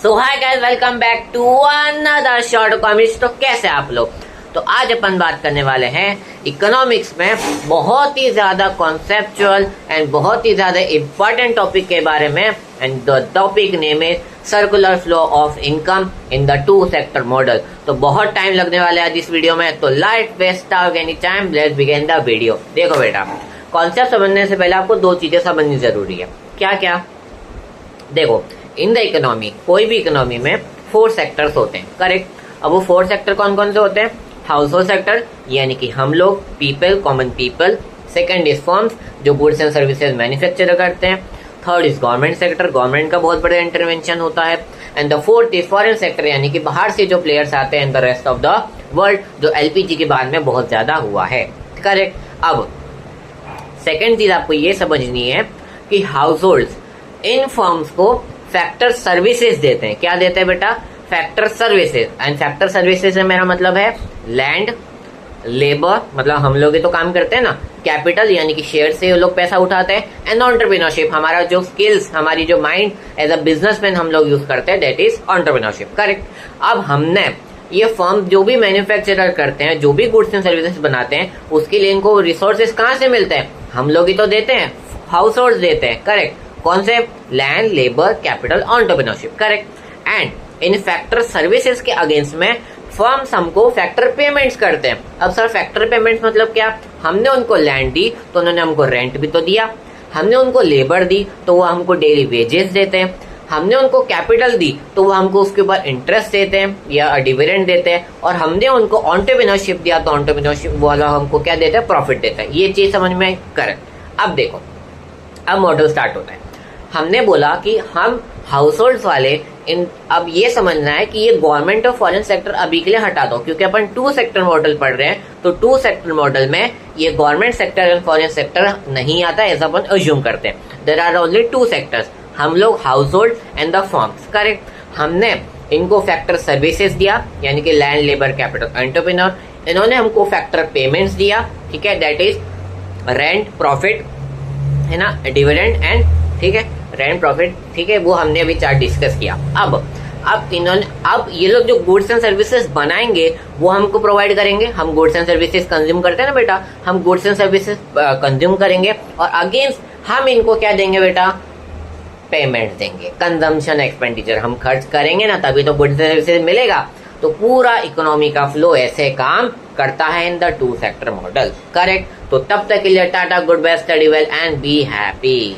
So hi guys, welcome back to another short comedy. तो कैसे आप लोग? तो आज अपन बात करने वाले हैं इकोनॉमिक्स में बहुत ही ज्यादा कॉन्सेप्चुअल एंड बहुत ही ज्यादा इंपॉर्टेंट टॉपिक के बारे में। And the topic name is circular flow of income in the two sector model. तो बहुत टाइम लगने वाला है इस वीडियो में, तो light waste out any time, let's begin the video. देखो बेटा, कॉन्सेप्ट समझने से पहले आपको दो चीजें समझनी जरूरी है। क्या क्या? देखो, इन द इकोनॉमी, कोई भी इकोनॉमी में 4 सेक्टर्स होते हैं, करेक्ट। अब वो 4 सेक्टर कौन कौन से होते हैं? हाउस होल्ड सेक्टर यानी कि हम लोग, people, common people. Second is firms जो गुड्स एंड सर्विसेज मैन्युफैक्चर करते हैं। Third is government sector, government का बहुत बड़ा इंटरवेंशन होता है। And the fourth is foreign sector यानी कि बाहर से जो प्लेयर्स आते हैं in the rest of the world, जो एलपीजी के बाद में बहुत ज्यादा हुआ है, करेक्ट। अब सेकेंड चीज आपको ये समझनी है कि हाउस होल्ड इन फर्म्स को फैक्टर सर्विसेज देते हैं। क्या देते हैं बेटा? Factor services. And factor services से मेरा मतलब है लैंड, लेबर, मतलब हम लोग ही तो काम करते हैं ना। कैपिटल यानी कि शेयर से लोग पैसा उठाते हैं। एंड एंटरप्रेन्योरशिप, हमारा जो स्किल्स, हमारी जो माइंड एज अ बिजनेसमैन हम लोग यूज करते हैं, दैट इज एंटरप्रेन्योरशिप, करेक्ट। अब हमने ये फर्म जो भी मैन्युफैक्चरर करते हैं, जो भी गुड्स एंड सर्विसेज बनाते हैं, उसके लिए इनको रिसोर्सेज कहाँ से मिलते हैं? हम लोग ही तो देते हैं, हाउस होल्ड देते हैं, करेक्ट। कौन से? Land, labour, capital, entrepreneurship, correct. And in factor services के अगेंस्ट में फर्म्स हमको फैक्टर पेमेंट्स करते हैं। अब सर, फैक्टर पेमेंट्स मतलब क्या? हमने उनको लैंड दी तो उन्होंने हमको रेंट भी तो दिया। हमने उनको लेबर दी तो वो हमको डेली वेजेस देते हैं। हमने उनको कैपिटल दी तो वो हमको उसके ऊपर इंटरेस्ट देते हैं या डिविडेंड देते हैं। और हमने उनको एंटरप्रेन्योरशिप दिया तो एंटरप्रेन्योरशिप वाला हमको क्या देता है? प्रॉफिट देता है। ये चीज समझ में आई? करेक्ट। अब देखो, अब मॉडल स्टार्ट होता है। हमने बोला कि हम हाउस होल्ड वाले अब ये समझना है कि ये गवर्नमेंट और फॉरेन सेक्टर अभी के लिए हटा दो, क्योंकि अपन 2 सेक्टर मॉडल पढ़ रहे हैं। तो 2 सेक्टर मॉडल में ये government sector and foreign sector नहीं आता, ऐसा अपन अज्यूम करते हैं। देयर आर ओनली 2 सेक्टर्स, हम लोग house hold and the firms, correct. हमने इनको फैक्टर सर्विसेज दिया यानी कि लैंड, लेबर, कैपिटल, एंटरप्रेन्योर। इन्होंने हमको फैक्टर पेमेंट्स दिया, ठीक है, दैट इज रेंट, प्रॉफिट, है ना, डिविडेंड एंड, ठीक है, रेंट, प्रॉफिट, ठीक है, वो हमने अभी चार्ट डिस्कस किया। अब ये लोग जो गुड्स एंड सर्विसेज बनाएंगे वो हमको प्रोवाइड करेंगे। हम गुड्स एंड सर्विसेज कंज्यूम करते हैं ना बेटा, हम गुड्स एंड सर्विसेज कंज्यूम करेंगे और अगेंस्ट हम इनको क्या देंगे बेटा? पेमेंट देंगे। कंजम्पशन एक्सपेंडिचर हम खर्च करेंगे ना, तभी तो गुड्स एंड सर्विसेज मिलेगा। तो पूरा इकोनॉमी का फ्लो ऐसे काम करता है in the 2 sector model, correct. तो तब तक के लिए tata, good bye, study well and be happy.